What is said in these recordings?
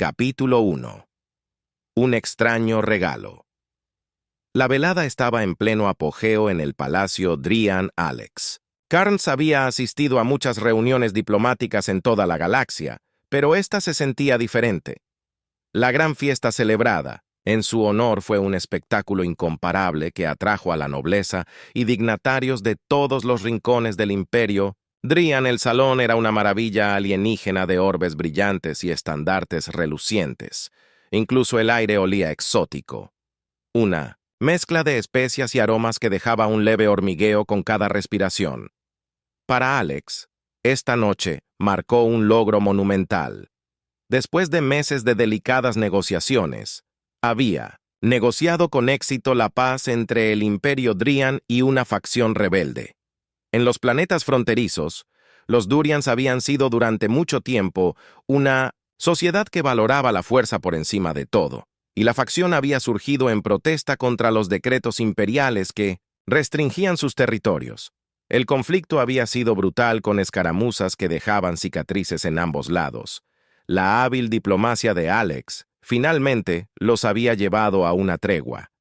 Capítulo 1. Un extraño regalo. La velada estaba en pleno apogeo en el Palacio Drian Alex. Carnes había asistido a muchas reuniones diplomáticas en toda la galaxia, pero esta se sentía diferente. La gran fiesta celebrada, en su honor, fue un espectáculo incomparable que atrajo a la nobleza y dignatarios de todos los rincones del imperio. Drian, el salón, era una maravilla alienígena de orbes brillantes y estandartes relucientes. Incluso el aire olía exótico. Una mezcla de especias y aromas que dejaba un leve hormigueo con cada respiración. Para Alex, esta noche marcó un logro monumental. Después de meses de delicadas negociaciones, había negociado con éxito la paz entre el Imperio Drian y una facción rebelde. En los planetas fronterizos, los Durians habían sido durante mucho tiempo una sociedad que valoraba la fuerza por encima de todo, y la facción había surgido en protesta contra los decretos imperiales que restringían sus territorios. El conflicto había sido brutal, con escaramuzas que dejaban cicatrices en ambos lados. La hábil diplomacia de Alex finalmente los había llevado a una tregua.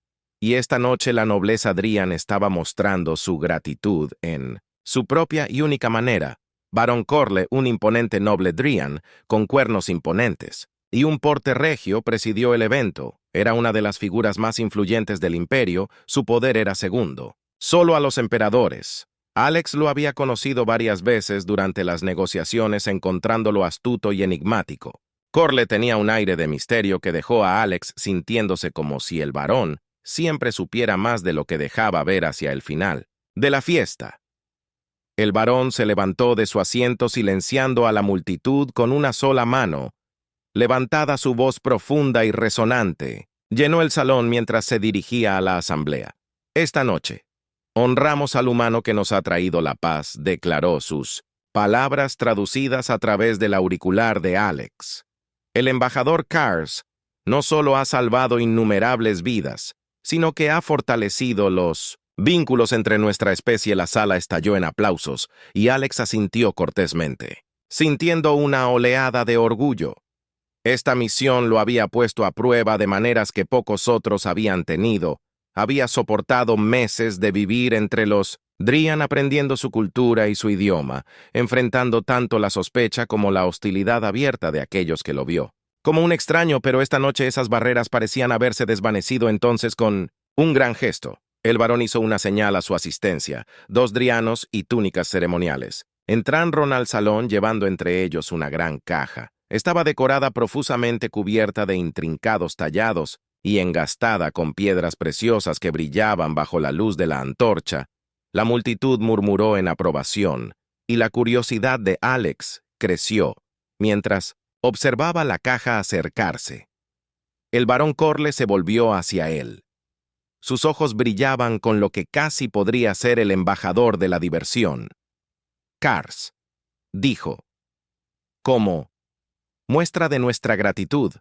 Y esta noche la nobleza Drian estaba mostrando su gratitud en su propia y única manera. Barón Corle, un imponente noble Drian, con cuernos imponentes, y un porte regio, presidió el evento. Era una de las figuras más influyentes del imperio, su poder era segundo solo a los emperadores. Alex lo había conocido varias veces durante las negociaciones, encontrándolo astuto y enigmático. Corle tenía un aire de misterio que dejó a Alex sintiéndose como si el barón siempre supiera más de lo que dejaba ver hacia el final de la fiesta. El barón se levantó de su asiento silenciando a la multitud con una sola mano. Levantada, su voz profunda y resonante llenó el salón mientras se dirigía a la asamblea. Esta noche, honramos al humano que nos ha traído la paz, declaró, sus palabras traducidas a través del auricular de Alex. El embajador Kars no solo ha salvado innumerables vidas, sino que ha fortalecido los vínculos entre nuestra especie. La sala estalló en aplausos y Alex asintió cortésmente, sintiendo una oleada de orgullo. Esta misión lo había puesto a prueba de maneras que pocos otros habían tenido. Había soportado meses de vivir entre los Drian, aprendiendo su cultura y su idioma, enfrentando tanto la sospecha como la hostilidad abierta de aquellos que lo vio como un extraño, pero esta noche esas barreras parecían haberse desvanecido. Entonces, con un gran gesto, el varón hizo una señal a su asistencia. 2 drianos y túnicas ceremoniales entraron al salón llevando entre ellos una gran caja. Estaba decorada profusamente, cubierta de intrincados tallados y engastada con piedras preciosas que brillaban bajo la luz de la antorcha. La multitud murmuró en aprobación, y la curiosidad de Alex creció mientras observaba la caja acercarse. El barón Corle se volvió hacia él. Sus ojos brillaban con lo que casi podría ser el embajador de la diversión. Kars, dijo, como muestra de nuestra gratitud,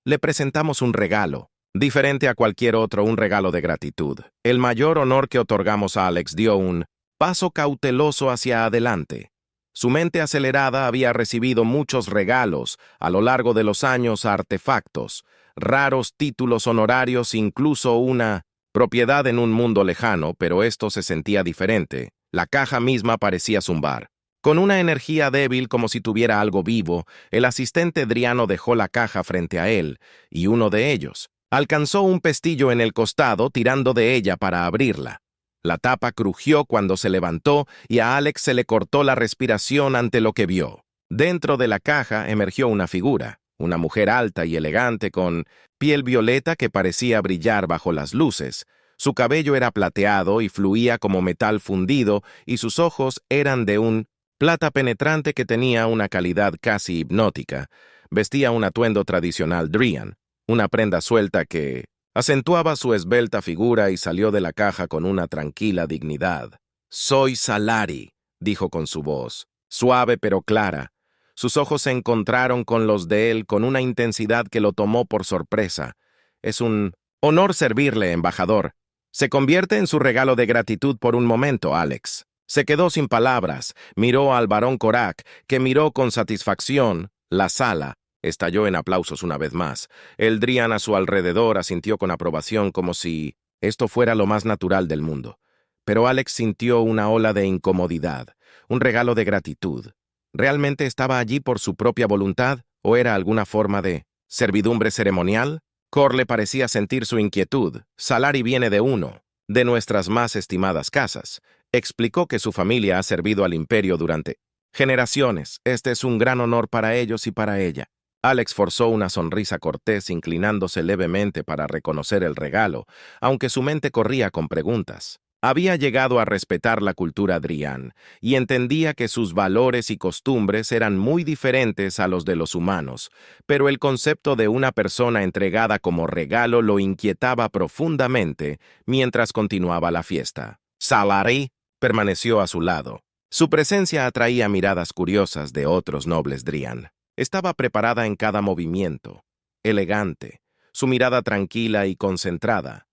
le presentamos un regalo, diferente a cualquier otro, un regalo de gratitud. El mayor honor que otorgamos a Alex dio un paso cauteloso hacia adelante. Su mente acelerada había recibido muchos regalos a lo largo de los años, artefactos, raros títulos honorarios, incluso una propiedad en un mundo lejano, pero esto se sentía diferente. La caja misma parecía zumbar. Con una energía débil, como si tuviera algo vivo, el asistente driano dejó la caja frente a él, y uno de ellos alcanzó un pestillo en el costado, tirando de ella para abrirla. La tapa crujió cuando se levantó y a Alex se le cortó la respiración ante lo que vio. Dentro de la caja emergió una figura, una mujer alta y elegante con piel violeta que parecía brillar bajo las luces. Su cabello era plateado y fluía como metal fundido, y sus ojos eran de un plata penetrante que tenía una calidad casi hipnótica. Vestía un atuendo tradicional Drian, una prenda suelta que acentuaba su esbelta figura, y salió de la caja con una tranquila dignidad. «Soy Salari», dijo con su voz, suave pero clara. Sus ojos se encontraron con los de él con una intensidad que lo tomó por sorpresa. «Es un honor servirle, embajador». Se convierte en su regalo de gratitud por un momento, Alex. Se quedó sin palabras, miró al barón Korak, que miró con satisfacción la sala, Estalló en aplausos una vez más. El Drian a su alrededor asintió con aprobación como si esto fuera lo más natural del mundo. Pero Alex sintió una ola de incomodidad, un regalo de gratitud. ¿Realmente estaba allí por su propia voluntad o era alguna forma de servidumbre ceremonial? Corle parecía sentir su inquietud. Salari viene de uno de nuestras más estimadas casas. Explicó que su familia ha servido al imperio durante generaciones. Este es un gran honor para ellos y para ella. Alex forzó una sonrisa cortés, inclinándose levemente para reconocer el regalo, aunque su mente corría con preguntas. Había llegado a respetar la cultura Drian y entendía que sus valores y costumbres eran muy diferentes a los de los humanos, pero el concepto de una persona entregada como regalo lo inquietaba profundamente mientras continuaba la fiesta. Salari permaneció a su lado. Su presencia atraía miradas curiosas de otros nobles Drian. Estaba preparada en cada movimiento, elegante, su mirada tranquila y concentrada.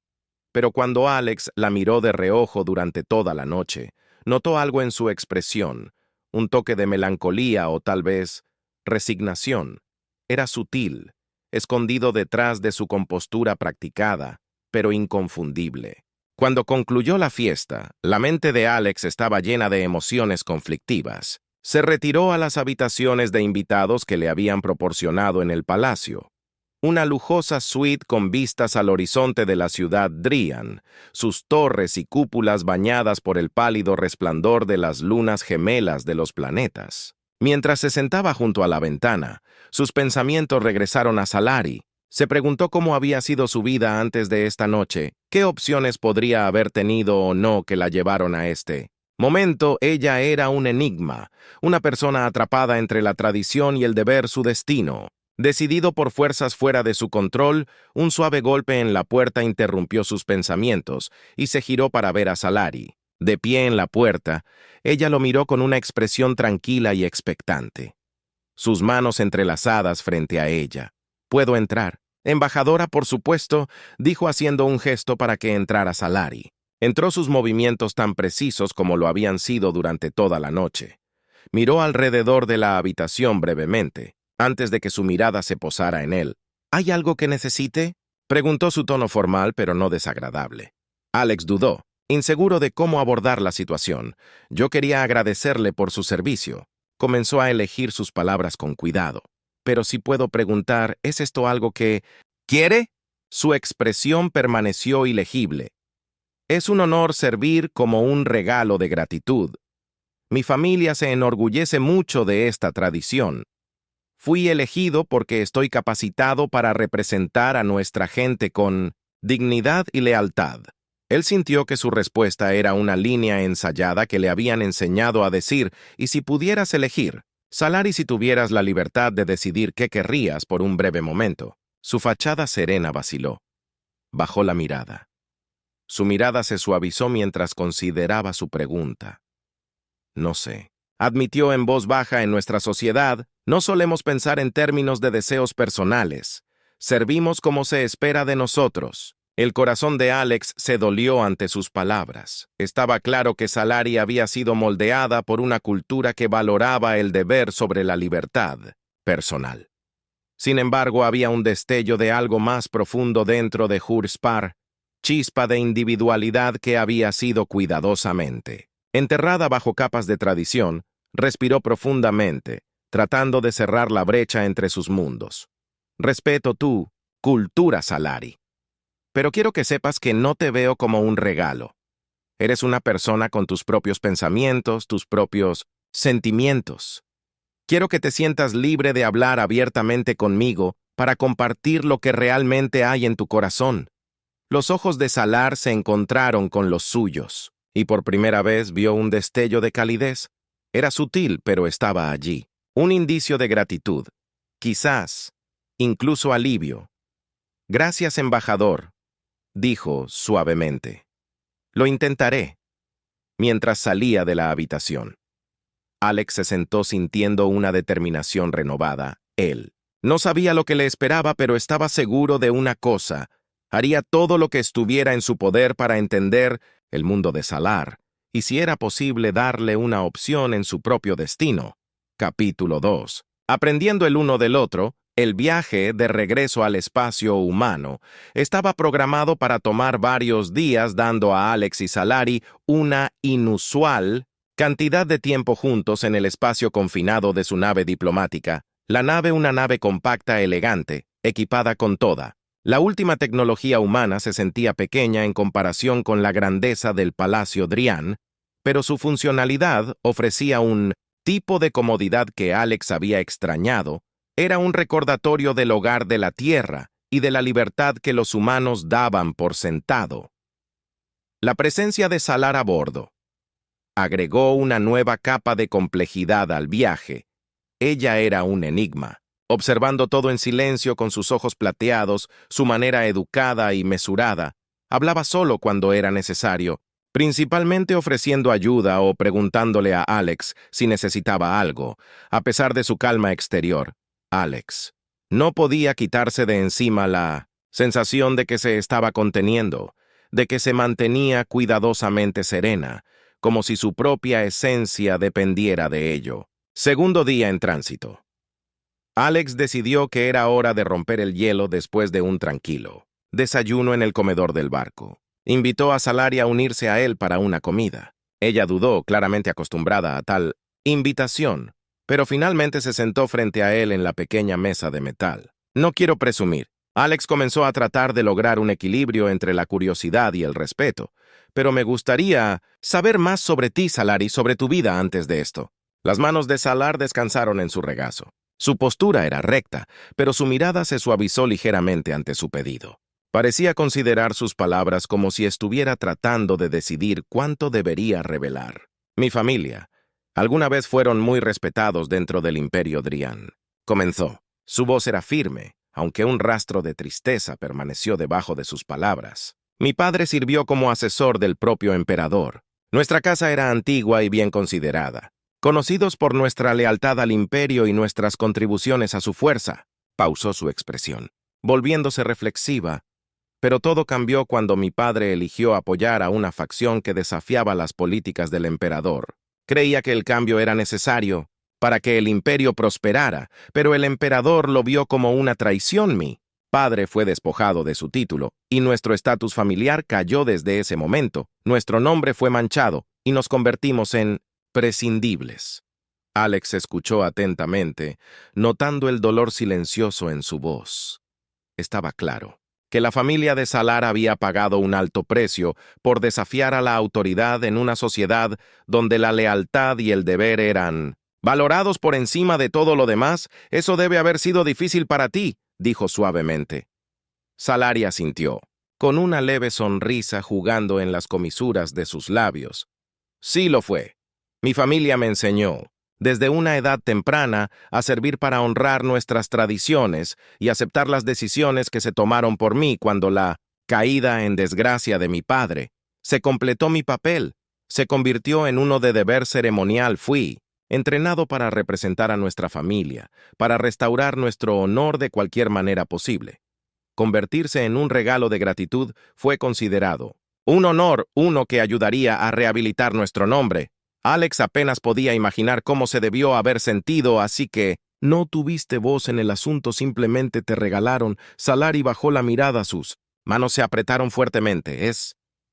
Pero cuando Alex la miró de reojo durante toda la noche, notó algo en su expresión, un toque de melancolía o tal vez resignación. Era sutil, escondido detrás de su compostura practicada, pero inconfundible. Cuando concluyó la fiesta, la mente de Alex estaba llena de emociones conflictivas. Se retiró a las habitaciones de invitados que le habían proporcionado en el palacio. Una lujosa suite con vistas al horizonte de la ciudad Drian, sus torres y cúpulas bañadas por el pálido resplandor de las lunas gemelas de los planetas. Mientras se sentaba junto a la ventana, sus pensamientos regresaron a Salari. Se preguntó cómo había sido su vida antes de esta noche, qué opciones podría haber tenido o no que la llevaron a este momento. Ella era un enigma, una persona atrapada entre la tradición y el deber, su destino. Decidido por fuerzas fuera de su control, un suave golpe en la puerta interrumpió sus pensamientos y se giró para ver a Salari. De pie en la puerta, ella lo miró con una expresión tranquila y expectante. Sus manos entrelazadas frente a ella. «¿Puedo entrar?» «Embajadora, por supuesto», dijo haciendo un gesto para que entrara Salari. Entró, sus movimientos tan precisos como lo habían sido durante toda la noche. Miró alrededor de la habitación brevemente, antes de que su mirada se posara en él. «¿Hay algo que necesite?», preguntó, su tono formal pero no desagradable. Alex dudó, inseguro de cómo abordar la situación. «Yo quería agradecerle por su servicio». Comenzó a elegir sus palabras con cuidado. «Pero si puedo preguntar, ¿es esto algo que quiere?». Su expresión permaneció ilegible. «Es un honor servir como un regalo de gratitud. Mi familia se enorgullece mucho de esta tradición. Fui elegido porque estoy capacitado para representar a nuestra gente con dignidad y lealtad». Él sintió que su respuesta era una línea ensayada que le habían enseñado a decir, «Y si pudieras elegir, Salari, si tuvieras la libertad de decidir qué querrías por un breve momento». Su fachada serena vaciló. Bajó la mirada. Su mirada se suavizó mientras consideraba su pregunta. «No sé», admitió en voz baja. «En nuestra sociedad, no solemos pensar en términos de deseos personales. Servimos como se espera de nosotros». El corazón de Alex se dolió ante sus palabras. Estaba claro que Salari había sido moldeada por una cultura que valoraba el deber sobre la libertad personal. Sin embargo, había un destello de algo más profundo dentro de Hurspar, chispa de individualidad que había sido cuidadosamente enterrada bajo capas de tradición. Respiró profundamente, tratando de cerrar la brecha entre sus mundos. «Respeto tu cultura, Salari. Pero quiero que sepas que no te veo como un regalo. Eres una persona con tus propios pensamientos, tus propios sentimientos. Quiero que te sientas libre de hablar abiertamente conmigo para compartir lo que realmente hay en tu corazón». Los ojos de Salar se encontraron con los suyos, y por primera vez vio un destello de calidez. Era sutil, pero estaba allí. Un indicio de gratitud. Quizás, incluso alivio. «Gracias, embajador», dijo suavemente. «Lo intentaré», mientras salía de la habitación. Alex se sentó sintiendo una determinación renovada. Él no sabía lo que le esperaba, pero estaba seguro de una cosa: haría todo lo que estuviera en su poder para entender el mundo de Salar, y si era posible darle una opción en su propio destino. Capítulo 2. Aprendiendo el uno del otro, El viaje de regreso al espacio humano estaba programado para tomar varios días, dando a Alex y Salari una inusual cantidad de tiempo juntos en el espacio confinado de su nave diplomática. La nave, una nave compacta, elegante, equipada con toda la última tecnología humana, se sentía pequeña en comparación con la grandeza del Palacio Drian, pero su funcionalidad ofrecía un tipo de comodidad que Alex había extrañado. Era un recordatorio del hogar de la Tierra y de la libertad que los humanos daban por sentado. La presencia de Salar a bordo agregó una nueva capa de complejidad al viaje. Ella era un enigma. Observando todo en silencio con sus ojos plateados, su manera educada y mesurada, hablaba solo cuando era necesario, principalmente ofreciendo ayuda o preguntándole a Alex si necesitaba algo. A pesar de su calma exterior, Alex no podía quitarse de encima la sensación de que se estaba conteniendo, de que se mantenía cuidadosamente serena, como si su propia esencia dependiera de ello. Segundo día en tránsito. Alex decidió que era hora de romper el hielo después de un tranquilo desayuno en el comedor del barco. Invitó a Salari a unirse a él para una comida. Ella dudó, claramente acostumbrada a tal invitación, pero finalmente se sentó frente a él en la pequeña mesa de metal. No quiero presumir. Alex comenzó a tratar de lograr un equilibrio entre la curiosidad y el respeto, pero me gustaría saber más sobre ti, Salari, sobre tu vida antes de esto. Las manos de Salar descansaron en su regazo. Su postura era recta, pero su mirada se suavizó ligeramente ante su pedido. Parecía considerar sus palabras como si estuviera tratando de decidir cuánto debería revelar. Mi familia alguna vez fueron muy respetados dentro del Imperio Drian. Comenzó. Su voz era firme, aunque un rastro de tristeza permaneció debajo de sus palabras. Mi padre sirvió como asesor del propio emperador. Nuestra casa era antigua y bien considerada, conocidos por nuestra lealtad al imperio y nuestras contribuciones a su fuerza. Pausó su expresión, volviéndose reflexiva, pero todo cambió cuando mi padre eligió apoyar a una facción que desafiaba las políticas del emperador. Creía que el cambio era necesario para que el imperio prosperara, pero el emperador lo vio como una traición. Mi padre fue despojado de su título, y nuestro estatus familiar cayó desde ese momento. Nuestro nombre fue manchado, y nos convertimos en prescindibles. Alex escuchó atentamente, notando el dolor silencioso en su voz. Estaba claro que la familia de Salar había pagado un alto precio por desafiar a la autoridad en una sociedad donde la lealtad y el deber eran valorados por encima de todo lo demás. Eso debe haber sido difícil para ti, dijo suavemente. Salari asintió, con una leve sonrisa jugando en las comisuras de sus labios. Sí lo fue. Mi familia me enseñó, desde una edad temprana, a servir para honrar nuestras tradiciones y aceptar las decisiones que se tomaron por mí cuando la caída en desgracia de mi padre se completó. Mi papel se convirtió en uno de deber ceremonial. Fui entrenado para representar a nuestra familia, para restaurar nuestro honor de cualquier manera posible. Convertirse en un regalo de gratitud fue considerado un honor, uno que ayudaría a rehabilitar nuestro nombre. Alex apenas podía imaginar cómo se debió haber sentido, así que no tuviste voz en el asunto, simplemente te regalaron. Salari bajó la mirada, sus manos se apretaron fuertemente.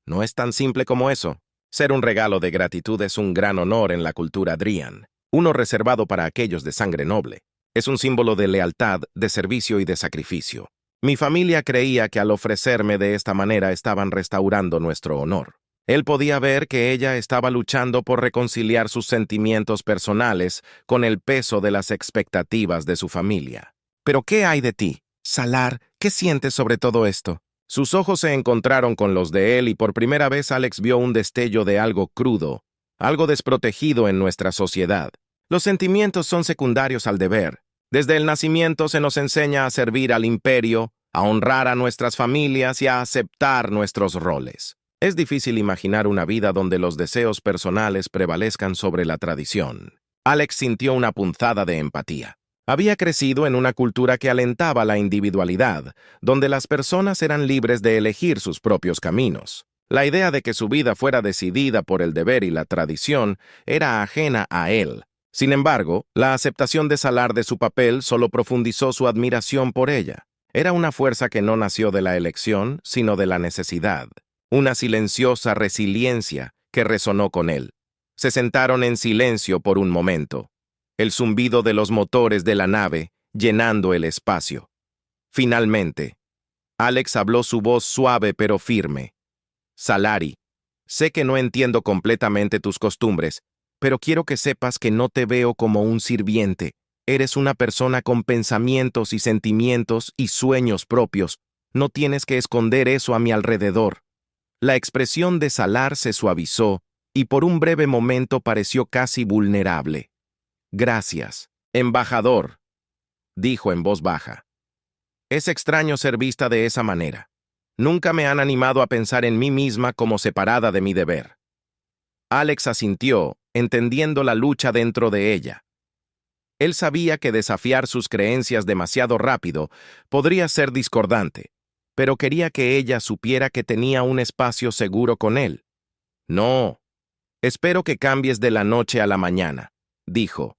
No es tan simple como eso. Ser un regalo de gratitud es un gran honor en la cultura Drian, uno reservado para aquellos de sangre noble. Es un símbolo de lealtad, de servicio y de sacrificio. Mi familia creía que al ofrecerme de esta manera estaban restaurando nuestro honor. Él podía ver que ella estaba luchando por reconciliar sus sentimientos personales con el peso de las expectativas de su familia. ¿Pero qué hay de ti, Salar? ¿Qué sientes sobre todo esto? Sus ojos se encontraron con los de él y por primera vez Alex vio un destello de algo crudo, algo desprotegido en nuestra sociedad. Los sentimientos son secundarios al deber. Desde el nacimiento se nos enseña a servir al imperio, a honrar a nuestras familias y a aceptar nuestros roles. Es difícil imaginar una vida donde los deseos personales prevalezcan sobre la tradición. Alex sintió una punzada de empatía. Había crecido en una cultura que alentaba la individualidad, donde las personas eran libres de elegir sus propios caminos. La idea de que su vida fuera decidida por el deber y la tradición era ajena a él. Sin embargo, la aceptación de Salar de su papel solo profundizó su admiración por ella. Era una fuerza que no nació de la elección, sino de la necesidad. Una silenciosa resiliencia que resonó con él. Se sentaron en silencio por un momento. El zumbido de los motores de la nave llenando el espacio. Finalmente, Alex habló su voz suave pero firme. Salari, sé que no entiendo completamente tus costumbres, pero quiero que sepas que no te veo como un sirviente. Eres una persona con pensamientos y sentimientos y sueños propios. No tienes que esconder eso a mi alrededor. La expresión de Salar se suavizó y por un breve momento pareció casi vulnerable. Gracias, embajador, dijo en voz baja. Es extraño ser vista de esa manera. Nunca me han animado a pensar en mí misma como separada de mi deber. Alex asintió, entendiendo la lucha dentro de ella. Él sabía que desafiar sus creencias demasiado rápido podría ser discordante, pero quería que ella supiera que tenía un espacio seguro con él. No, espero que cambies de la noche a la mañana, dijo.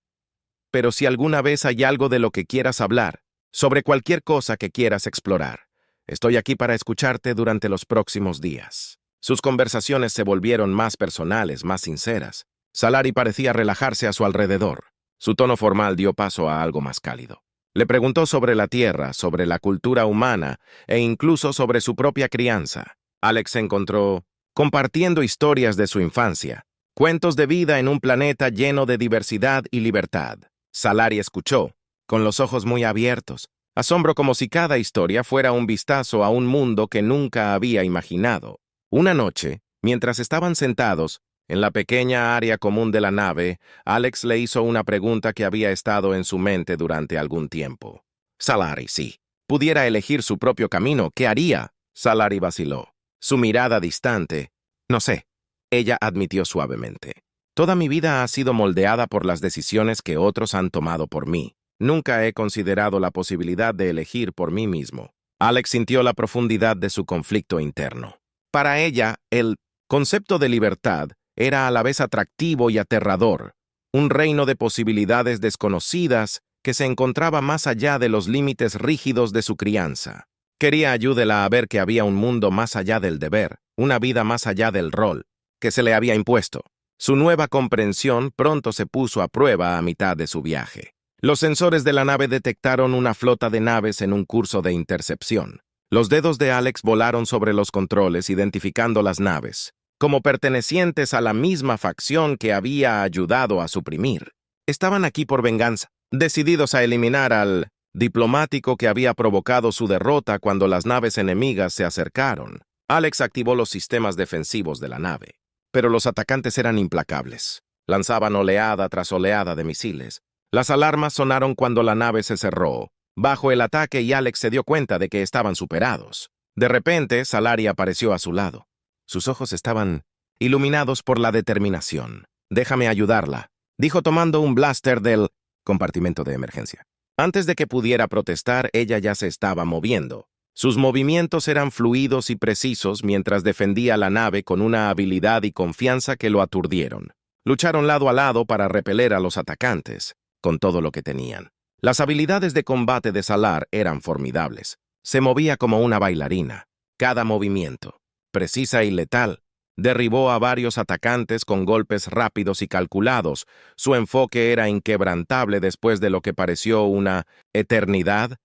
Pero si alguna vez hay algo de lo que quieras hablar, sobre cualquier cosa que quieras explorar, estoy aquí para escucharte durante los próximos días. Sus conversaciones se volvieron más personales, más sinceras. Salari parecía relajarse a su alrededor. Su tono formal dio paso a algo más cálido. Le preguntó sobre la tierra, sobre la cultura humana e incluso sobre su propia crianza. Alex se encontró compartiendo historias de su infancia, cuentos de vida en un planeta lleno de diversidad y libertad. Salari escuchó, con los ojos muy abiertos, asombro como si cada historia fuera un vistazo a un mundo que nunca había imaginado. Una noche, mientras estaban sentados, en la pequeña área común de la nave, Alex le hizo una pregunta que había estado en su mente durante algún tiempo. Salari, si pudiera elegir su propio camino, ¿qué haría? Salari vaciló. Su mirada distante. No sé, ella admitió suavemente. Toda mi vida ha sido moldeada por las decisiones que otros han tomado por mí. Nunca he considerado la posibilidad de elegir por mí mismo. Alex sintió la profundidad de su conflicto interno. Para ella, el concepto de libertad era a la vez atractivo y aterrador, un reino de posibilidades desconocidas que se encontraba más allá de los límites rígidos de su crianza. Quería ayúdela a ver que había un mundo más allá del deber, una vida más allá del rol, que se le había impuesto. Su nueva comprensión pronto se puso a prueba a mitad de su viaje. Los sensores de la nave detectaron una flota de naves en un curso de intercepción. Los dedos de Alex volaron sobre los controles identificando las naves, como pertenecientes a la misma facción que había ayudado a suprimir. Estaban aquí por venganza, decididos a eliminar al diplomático que había provocado su derrota cuando las naves enemigas se acercaron. Alex activó los sistemas defensivos de la nave, pero los atacantes eran implacables. Lanzaban oleada tras oleada de misiles. Las alarmas sonaron cuando la nave se cerró, bajo el ataque, y Alex se dio cuenta de que estaban superados. De repente, Salari apareció a su lado. Sus ojos estaban iluminados por la determinación. «Déjame ayudarla», dijo tomando un blaster del compartimento de emergencia. Antes de que pudiera protestar, ella ya se estaba moviendo. Sus movimientos eran fluidos y precisos mientras defendía la nave con una habilidad y confianza que lo aturdieron. Lucharon lado a lado para repeler a los atacantes, con todo lo que tenían. Las habilidades de combate de Salar eran formidables. Se movía como una bailarina. Cada movimiento, precisa y letal, derribó a varios atacantes con golpes rápidos y calculados. Su enfoque era inquebrantable después de lo que pareció una eternidad.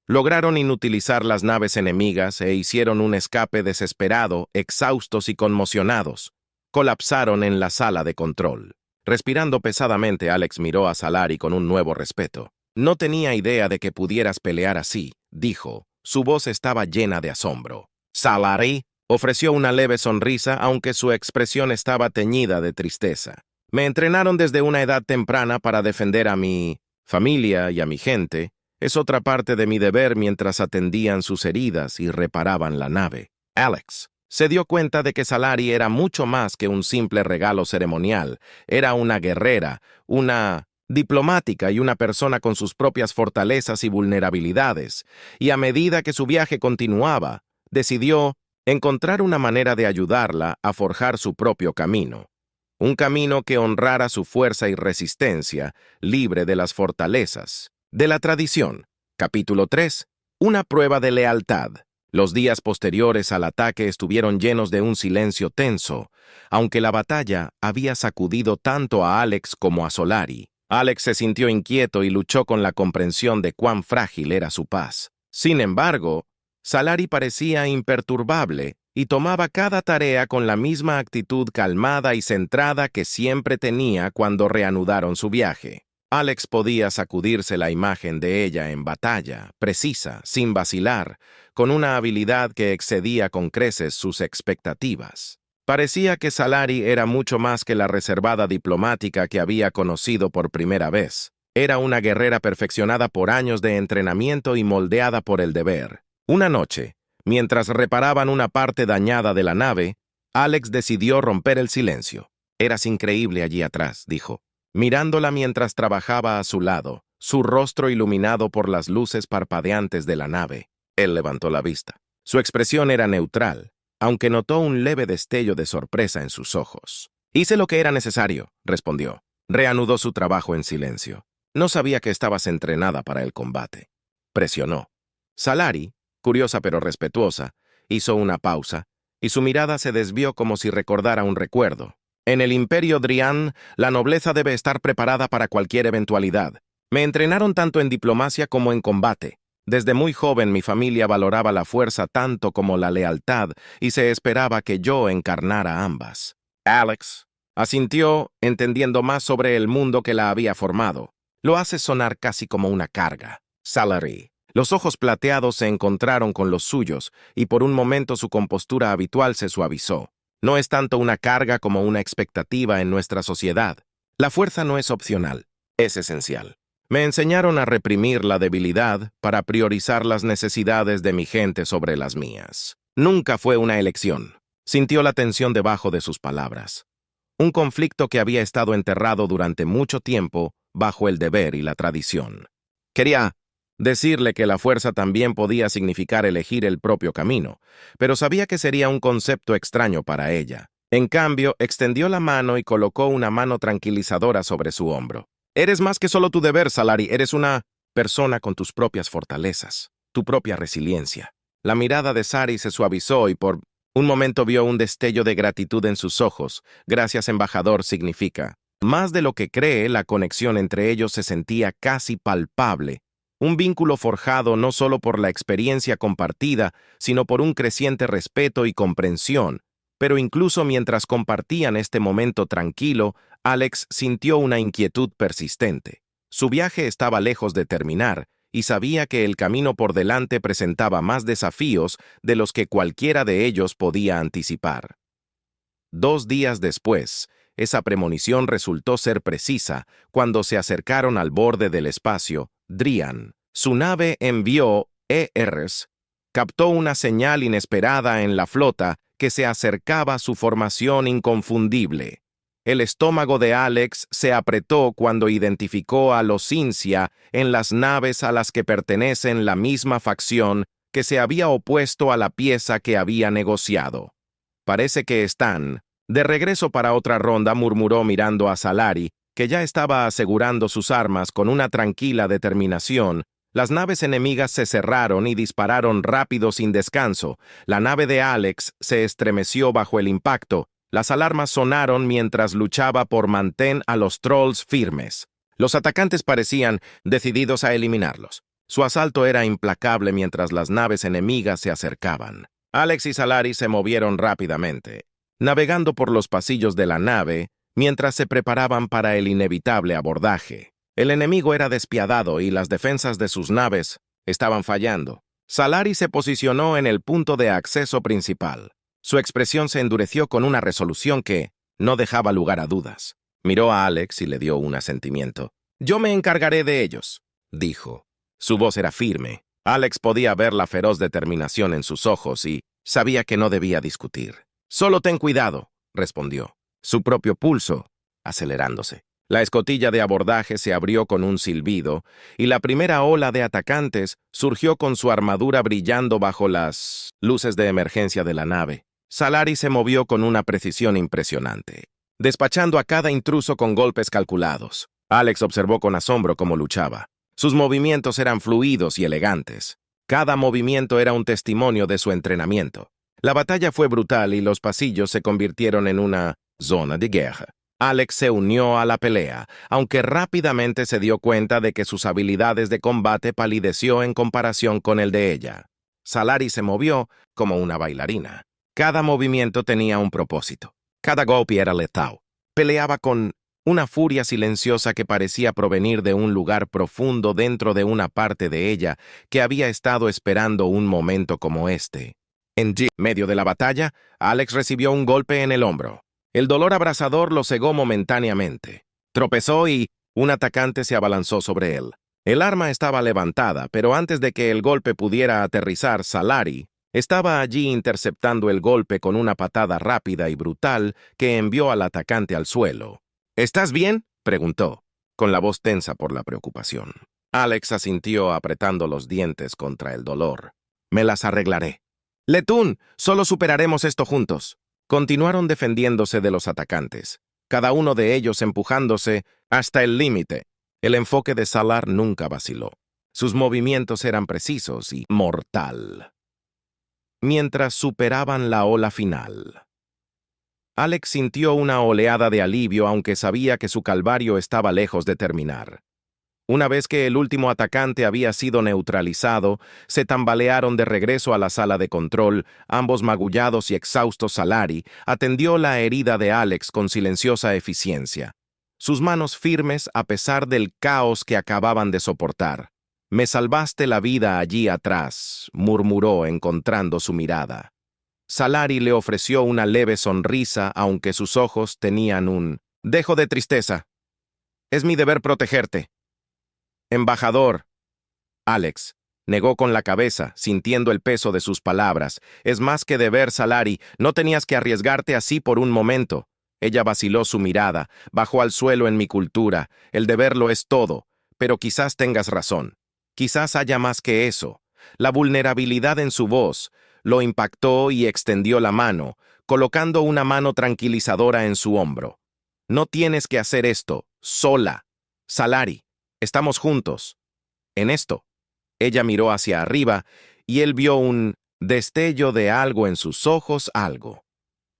Lograron inutilizar las naves enemigas e hicieron un escape desesperado, exhaustos y conmocionados. Colapsaron en la sala de control. Respirando pesadamente, Alex miró a Salari con un nuevo respeto. «No tenía idea de que pudieras pelear así», dijo. Su voz estaba llena de asombro. «Salari», ofreció una leve sonrisa, aunque su expresión estaba teñida de tristeza. «Me entrenaron desde una edad temprana para defender a mi familia y a mi gente. Es otra parte de mi deber mientras atendían sus heridas y reparaban la nave». Alex se dio cuenta de que Salari era mucho más que un simple regalo ceremonial. Era una guerrera, una diplomática y una persona con sus propias fortalezas y vulnerabilidades. Y a medida que su viaje continuaba, decidió encontrar una manera de ayudarla a forjar su propio camino. un camino que honrara su fuerza y resistencia, libre de las fortalezas. De la tradición. Capítulo 3. Una prueba de lealtad. Los días posteriores al ataque estuvieron llenos de un silencio tenso, aunque la batalla había sacudido tanto a Alex como a Solari. Alex se sintió inquieto y luchó con la comprensión de cuán frágil era su paz. Sin embargo, Solari parecía imperturbable y tomaba cada tarea con la misma actitud calmada y centrada que siempre tenía cuando reanudaron su viaje. Alex podía sacudirse la imagen de ella en batalla, precisa, sin vacilar, con una habilidad que excedía con creces sus expectativas. Parecía que Solari era mucho más que la reservada diplomática que había conocido por primera vez. Era una guerrera perfeccionada por años de entrenamiento y moldeada por el deber. Una noche, mientras reparaban una parte dañada de la nave, Alex decidió romper el silencio. «Eras increíble allí atrás», dijo, mirándola mientras trabajaba a su lado, su rostro iluminado por las luces parpadeantes de la nave. Él levantó la vista. Su expresión era neutral, aunque notó un leve destello de sorpresa en sus ojos. «Hice lo que era necesario», respondió. Reanudó su trabajo en silencio. No sabía que estabas entrenada para el combate. Presionó. Solari, curiosa pero respetuosa, hizo una pausa, y su mirada se desvió como si recordara un recuerdo. «En el Imperio Drian, la nobleza debe estar preparada para cualquier eventualidad. Me entrenaron tanto en diplomacia como en combate. Desde muy joven mi familia valoraba la fuerza tanto como la lealtad y se esperaba que yo encarnara ambas». Alex asintió, entendiendo más sobre el mundo que la había formado. «Lo hace sonar casi como una carga». Solari. Los ojos plateados se encontraron con los suyos y por un momento su compostura habitual se suavizó. «No es tanto una carga como una expectativa en nuestra sociedad. La fuerza no es opcional, es esencial. Me enseñaron a reprimir la debilidad para priorizar las necesidades de mi gente sobre las mías. Nunca fue una elección». Sintió la tensión debajo de sus palabras. Un conflicto que había estado enterrado durante mucho tiempo bajo el deber y la tradición. Quería decirle que la fuerza también podía significar elegir el propio camino, pero sabía que sería un concepto extraño para ella. En cambio, extendió la mano y colocó una mano tranquilizadora sobre su hombro. «Eres más que solo tu deber, Solari. Eres una persona con tus propias fortalezas, tu propia resiliencia». La mirada de Sari se suavizó y por un momento vio un destello de gratitud en sus ojos. «Gracias, embajador», significa. Más de lo que cree, la conexión entre ellos se sentía casi palpable. Un vínculo forjado no solo por la experiencia compartida, sino por un creciente respeto y comprensión. Pero incluso mientras compartían este momento tranquilo, Alex sintió una inquietud persistente. Su viaje estaba lejos de terminar, y sabía que el camino por delante presentaba más desafíos de los que cualquiera de ellos podía anticipar. 2 días después, esa premonición resultó ser precisa cuando se acercaron al borde del espacio. Drian, su nave envió ERs, captó una señal inesperada en la flota que se acercaba a su formación inconfundible. El estómago de Alex se apretó cuando identificó a los Cincia en las naves a las que pertenecen la misma facción que se había opuesto a la pieza que había negociado. «Parece que están de regreso para otra ronda», murmuró mirando a Solari, que ya estaba asegurando sus armas con una tranquila determinación. Las naves enemigas se cerraron y dispararon rápido sin descanso. La nave de Alex se estremeció bajo el impacto. Las alarmas sonaron mientras luchaba por mantener a los trolls firmes. Los atacantes parecían decididos a eliminarlos. Su asalto era implacable mientras las naves enemigas se acercaban. Alex y Solari se movieron rápidamente, navegando por los pasillos de la nave mientras se preparaban para el inevitable abordaje. El enemigo era despiadado y las defensas de sus naves estaban fallando. Solari se posicionó en el punto de acceso principal. Su expresión se endureció con una resolución que no dejaba lugar a dudas. Miró a Alex y le dio un asentimiento. «Yo me encargaré de ellos», dijo. Su voz era firme. Alex podía ver la feroz determinación en sus ojos y sabía que no debía discutir. «Solo ten cuidado», respondió, su propio pulso acelerándose. La escotilla de abordaje se abrió con un silbido, y la primera ola de atacantes surgió con su armadura brillando bajo las luces de emergencia de la nave. Solari se movió con una precisión impresionante. despachando a cada intruso con golpes calculados. Alex observó con asombro cómo luchaba. Sus movimientos eran fluidos y elegantes. Cada movimiento era un testimonio de su entrenamiento. La batalla fue brutal y los pasillos se convirtieron en una zona de guerra. Alex se unió a la pelea, aunque rápidamente se dio cuenta de que sus habilidades de combate palideció en comparación con el de ella. Salari se movió como una bailarina. Cada movimiento tenía un propósito. Cada golpe era letal. Peleaba con una furia silenciosa que parecía provenir de un lugar profundo dentro de una parte de ella que había estado esperando un momento como este. En medio de la batalla, Alex recibió un golpe en el hombro. El dolor abrasador lo cegó momentáneamente. Tropezó y un atacante se abalanzó sobre él. El arma estaba levantada, pero antes de que el golpe pudiera aterrizar, Salari estaba allí interceptando el golpe con una patada rápida y brutal que envió al atacante al suelo. ¿Estás bien?, preguntó, con la voz tensa por la preocupación. Alex asintió apretando los dientes contra el dolor. Me las arreglaré. Letún, solo superaremos esto juntos. Continuaron defendiéndose de los atacantes, cada uno de ellos empujándose hasta el límite. El enfoque de Salar nunca vaciló. Sus movimientos eran precisos y mortal. Mientras superaban la ola final. Alex sintió una oleada de alivio aunque sabía que su calvario estaba lejos de terminar. Una vez que el último atacante había sido neutralizado, se tambalearon de regreso a la sala de control, ambos magullados y exhaustos. Salari atendió la herida de Alex con silenciosa eficiencia. Sus manos firmes a pesar del caos que acababan de soportar. «Me salvaste la vida allí atrás», murmuró encontrando su mirada. Salari le ofreció una leve sonrisa aunque sus ojos tenían un dejo de tristeza. «Es mi deber protegerte». «Embajador». Alex negó con la cabeza, sintiendo el peso de sus palabras. «Es más que deber, Salari. No tenías que arriesgarte así por un momento». Ella vaciló su mirada, bajó al suelo. «En mi cultura, el deber lo es todo, pero quizás tengas razón. Quizás haya más que eso». La vulnerabilidad en su voz lo impactó y extendió la mano, colocando una mano tranquilizadora en su hombro. «No tienes que hacer esto, sola. Salari, estamos juntos. En esto». Ella miró hacia arriba y él vio un destello de algo en sus ojos, algo.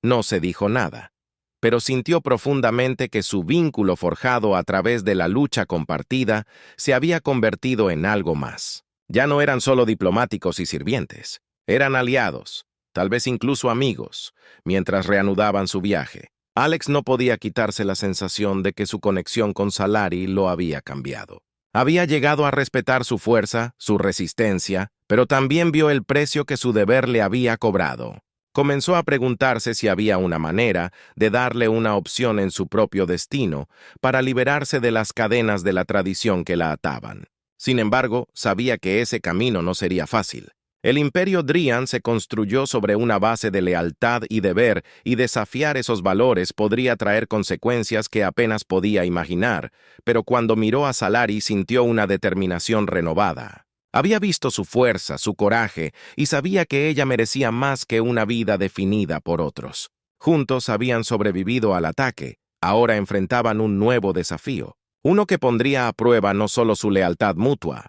No se dijo nada, pero sintió profundamente que su vínculo forjado a través de la lucha compartida se había convertido en algo más. Ya no eran solo diplomáticos y sirvientes, eran aliados, tal vez incluso amigos, mientras reanudaban su viaje. Alex no podía quitarse la sensación de que su conexión con Salari lo había cambiado. Había llegado a respetar su fuerza, su resistencia, pero también vio el precio que su deber le había cobrado. Comenzó a preguntarse si había una manera de darle una opción en su propio destino para liberarse de las cadenas de la tradición que la ataban. Sin embargo, sabía que ese camino no sería fácil. El imperio Drian se construyó sobre una base de lealtad y deber, y desafiar esos valores podría traer consecuencias que apenas podía imaginar, pero cuando miró a Salari sintió una determinación renovada. Había visto su fuerza, su coraje, y sabía que ella merecía más que una vida definida por otros. Juntos habían sobrevivido al ataque, ahora enfrentaban un nuevo desafío, uno que pondría a prueba no solo su lealtad mutua,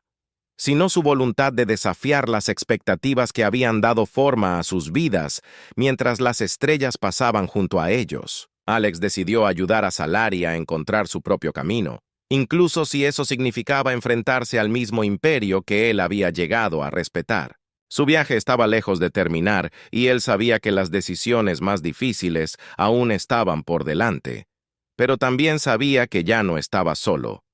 sino su voluntad de desafiar las expectativas que habían dado forma a sus vidas mientras las estrellas pasaban junto a ellos. Alex decidió ayudar a Salari a encontrar su propio camino, incluso si eso significaba enfrentarse al mismo imperio que él había llegado a respetar. Su viaje estaba lejos de terminar y él sabía que las decisiones más difíciles aún estaban por delante, pero también sabía que ya no estaba solo,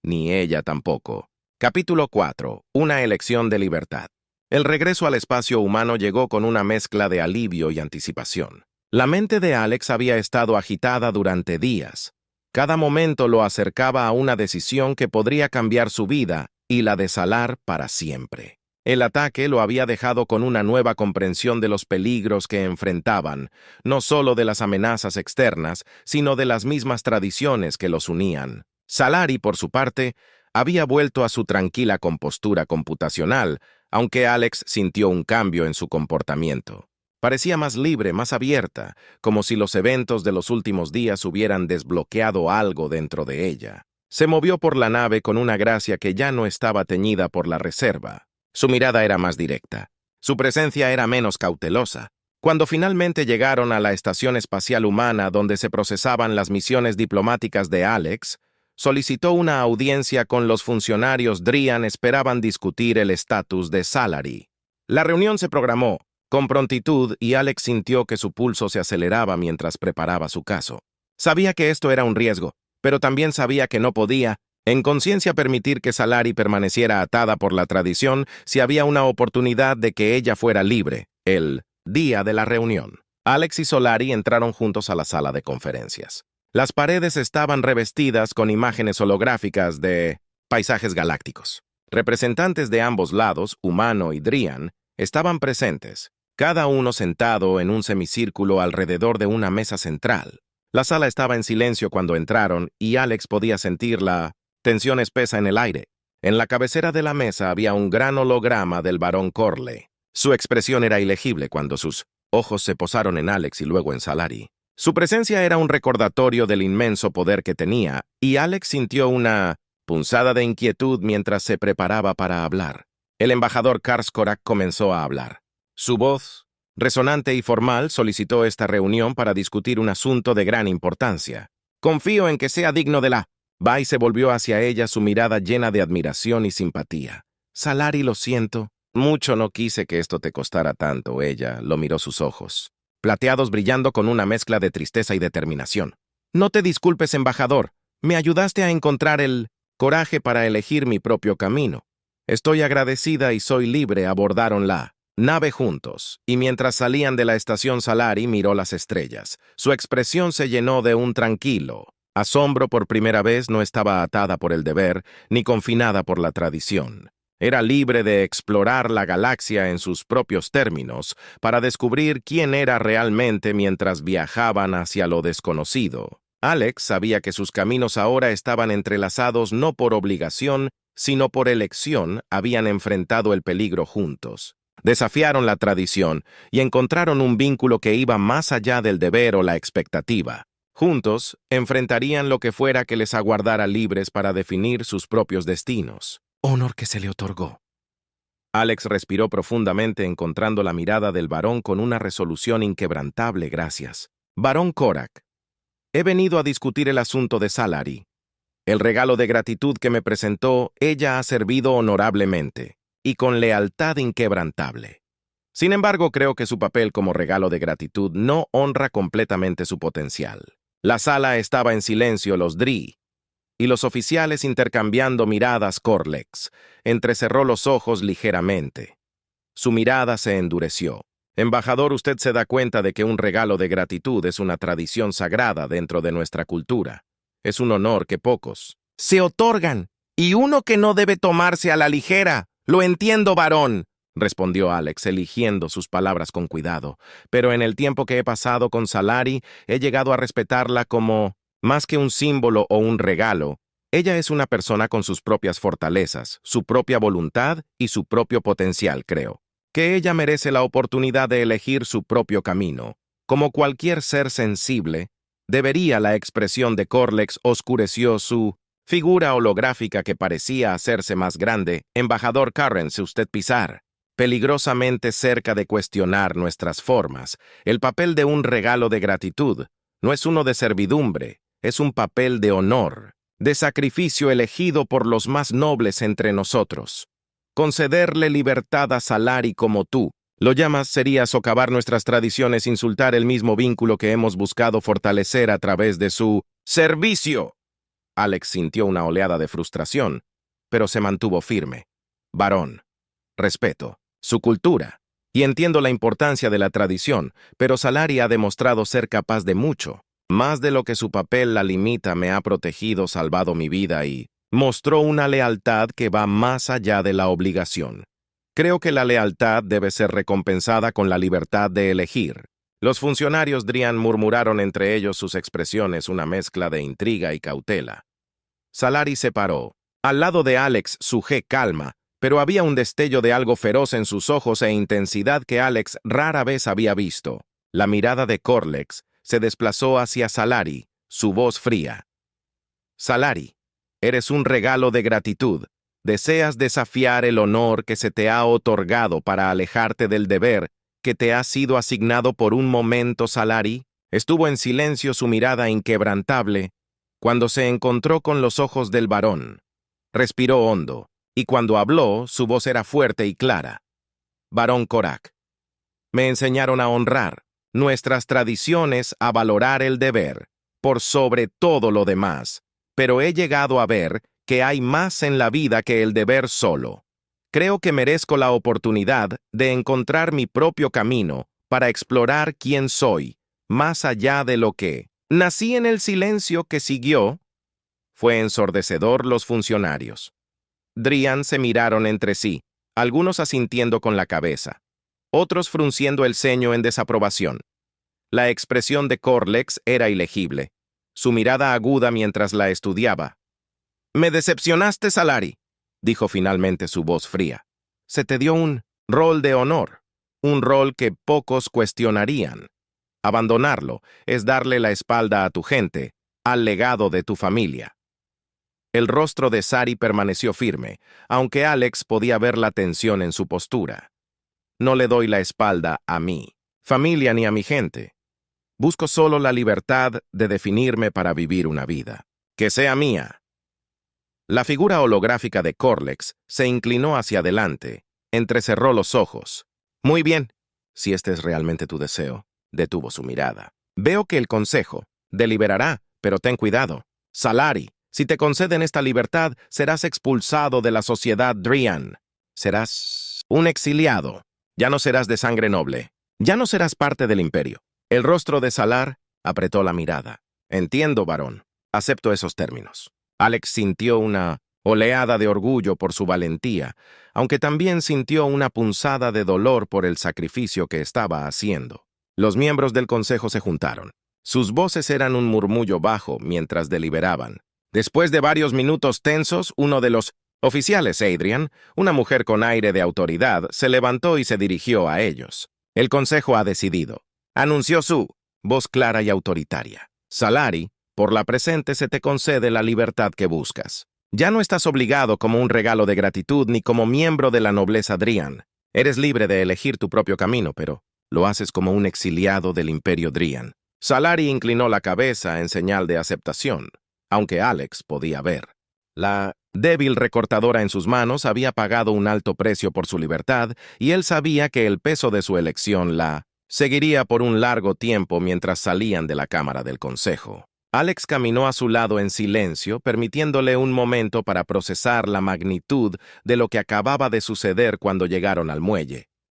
ni ella tampoco. Capítulo 4. Una elección de libertad. El regreso al espacio humano llegó con una mezcla de alivio y anticipación. La mente de Alex había estado agitada durante días. Cada momento lo acercaba a una decisión que podría cambiar su vida y la de Salar para siempre. El ataque lo había dejado con una nueva comprensión de los peligros que enfrentaban, no solo de las amenazas externas, sino de las mismas tradiciones que los unían. Salari, por su parte, había vuelto a su tranquila compostura computacional, aunque Alex sintió un cambio en su comportamiento. Parecía más libre, más abierta, como si los eventos de los últimos días hubieran desbloqueado algo dentro de ella. Se movió por la nave con una gracia que ya no estaba teñida por la reserva. Su mirada era más directa. Su presencia era menos cautelosa. Cuando finalmente llegaron a la estación espacial humana donde se procesaban las misiones diplomáticas de Alex, solicitó una audiencia con los funcionarios. Drian esperaban discutir el estatus de Salary. La reunión se programó con prontitud y Alex sintió que su pulso se aceleraba mientras preparaba su caso. Sabía que esto era un riesgo, pero también sabía que no podía, en conciencia, permitir que Salary permaneciera atada por la tradición si había una oportunidad de que ella fuera libre, el día de la reunión. Alex y Solari entraron juntos a la sala de conferencias. Las paredes estaban revestidas con imágenes holográficas de paisajes galácticos. Representantes de ambos lados, Humano y Drian, estaban presentes, cada uno sentado en un semicírculo alrededor de una mesa central. La sala estaba en silencio cuando entraron y Alex podía sentir la tensión espesa en el aire. En la cabecera de la mesa había un gran holograma del barón Corley. Su expresión era ilegible cuando sus ojos se posaron en Alex y luego en Salary. Su presencia era un recordatorio del inmenso poder que tenía, y Alex sintió una punzada de inquietud mientras se preparaba para hablar. El embajador Karskorak comenzó a hablar. Su voz, resonante y formal, solicitó esta reunión para discutir un asunto de gran importancia. Confío en que sea digno de la... Bai se volvió hacia ella, su mirada llena de admiración y simpatía. Salary, lo siento. Mucho no quise que esto te costara tanto. Ella lo miró, sus ojos plateados brillando con una mezcla de tristeza y determinación. No te disculpes, embajador. Me ayudaste a encontrar el coraje para elegir mi propio camino. Estoy agradecida y soy libre. Abordaron la nave juntos, y mientras salían de la estación Salary miró las estrellas. Su expresión se llenó de un tranquilo asombro. Por primera vez no estaba atada por el deber, ni confinada por la tradición. Era libre de explorar la galaxia en sus propios términos, para descubrir quién era realmente mientras viajaban hacia lo desconocido. Alex sabía que sus caminos ahora estaban entrelazados no por obligación, sino por elección. Habían enfrentado el peligro juntos. Desafiaron la tradición y encontraron un vínculo que iba más allá del deber o la expectativa. Juntos, enfrentarían lo que fuera que les aguardara, libres para definir sus propios destinos. Honor que se le otorgó. Alex respiró profundamente, encontrando la mirada del varón con una resolución inquebrantable. Gracias. Barón Korak. He venido a discutir el asunto de Salary. El regalo de gratitud que me presentó, ella ha servido honorablemente y con lealtad inquebrantable. Sin embargo, creo que su papel como regalo de gratitud no honra completamente su potencial. La sala estaba en silencio. Los Dri y los oficiales intercambiando miradas. Corlex entrecerró los ojos ligeramente. Su mirada se endureció. Embajador, usted se da cuenta de que un regalo de gratitud es una tradición sagrada dentro de nuestra cultura. Es un honor que pocos se otorgan, y uno que no debe tomarse a la ligera. Lo entiendo, varón, respondió Alex, eligiendo sus palabras con cuidado. Pero en el tiempo que he pasado con Salary, he llegado a respetarla como más que un símbolo o un regalo. Ella es una persona con sus propias fortalezas, su propia voluntad y su propio potencial. Creo que ella merece la oportunidad de elegir su propio camino. Como cualquier ser sensible, debería. La expresión de Corlex oscureció, su figura holográfica que parecía hacerse más grande. Embajador Carrens, usted pisar peligrosamente cerca de cuestionar nuestras formas. El papel de un regalo de gratitud no es uno de servidumbre. Es un papel de honor, de sacrificio elegido por los más nobles entre nosotros. Concederle libertad a Salary como tú lo llamas sería socavar nuestras tradiciones, insultar el mismo vínculo que hemos buscado fortalecer a través de su servicio. Alex sintió una oleada de frustración, pero se mantuvo firme. Varón, respeto su cultura y entiendo la importancia de la tradición, pero Salary ha demostrado ser capaz de mucho. Más de lo que su papel la limita. Me ha protegido, salvado mi vida y mostró una lealtad que va más allá de la obligación. Creo que la lealtad debe ser recompensada con la libertad de elegir. Los funcionarios Drian murmuraron entre ellos, sus expresiones una mezcla de intriga y cautela. Salary se paró. Al lado de Alex, su calma, pero había un destello de algo feroz en sus ojos e intensidad que Alex rara vez había visto. La mirada de Corlex se desplazó hacia Salari, su voz fría. Salari, eres un regalo de gratitud. Deseas desafiar el honor que se te ha otorgado para alejarte del deber que te ha sido asignado por un momento, Salari. Estuvo en silencio, su mirada inquebrantable, cuando se encontró con los ojos del varón. Respiró hondo, y cuando habló, su voz era fuerte y clara. Varón Korak, me enseñaron a honrar nuestras tradiciones, a valorar el deber, por sobre todo lo demás, pero he llegado a ver que hay más en la vida que el deber solo. Creo que merezco la oportunidad de encontrar mi propio camino para explorar quién soy, más allá de lo que nací. En el silencio que siguió, fue ensordecedor. Los funcionarios Drian se miraron entre sí, algunos asintiendo con la cabeza, otros frunciendo el ceño en desaprobación. La expresión de Corlex era ilegible, su mirada aguda mientras la estudiaba. «Me decepcionaste, Salari», dijo finalmente su voz fría. «Se te dio un rol de honor, un rol que pocos cuestionarían. Abandonarlo es darle la espalda a tu gente, al legado de tu familia». El rostro de Sari permaneció firme, aunque Alex podía ver la tensión en su postura. «No le doy la espalda a mi familia ni a mi gente. Busco solo la libertad de definirme para vivir una vida que sea mía». La figura holográfica de Corlex se inclinó hacia adelante, entrecerró los ojos. «Muy bien, si este es realmente tu deseo», detuvo su mirada. «Veo que el consejo deliberará, pero ten cuidado. Salari, si te conceden esta libertad, serás expulsado de la sociedad Drian. Serás un exiliado. Ya no serás de sangre noble. Ya no serás parte del imperio». El rostro de Salar apretó la mirada. «Entiendo, varón. Acepto esos términos». Alex sintió una oleada de orgullo por su valentía, aunque también sintió una punzada de dolor por el sacrificio que estaba haciendo. Los miembros del consejo se juntaron. Sus voces eran un murmullo bajo mientras deliberaban. Después de varios minutos tensos, uno de los oficiales, Adrian, una mujer con aire de autoridad, se levantó y se dirigió a ellos. «El consejo ha decidido», anunció su voz clara y autoritaria. «Salari, por la presente se te concede la libertad que buscas. Ya no estás obligado como un regalo de gratitud ni como miembro de la nobleza Drian. Eres libre de elegir tu propio camino, pero lo haces como un exiliado del imperio Drian». Salari inclinó la cabeza en señal de aceptación, aunque Alex podía ver. La débil recortadora en sus manos había pagado un alto precio por su libertad, y él sabía que el peso de su elección la seguiría por un largo tiempo mientras salían de la cámara del consejo. Alex caminó a su lado en silencio, permitiéndole un momento para procesar la magnitud de lo que acababa de suceder cuando llegaron al muelle.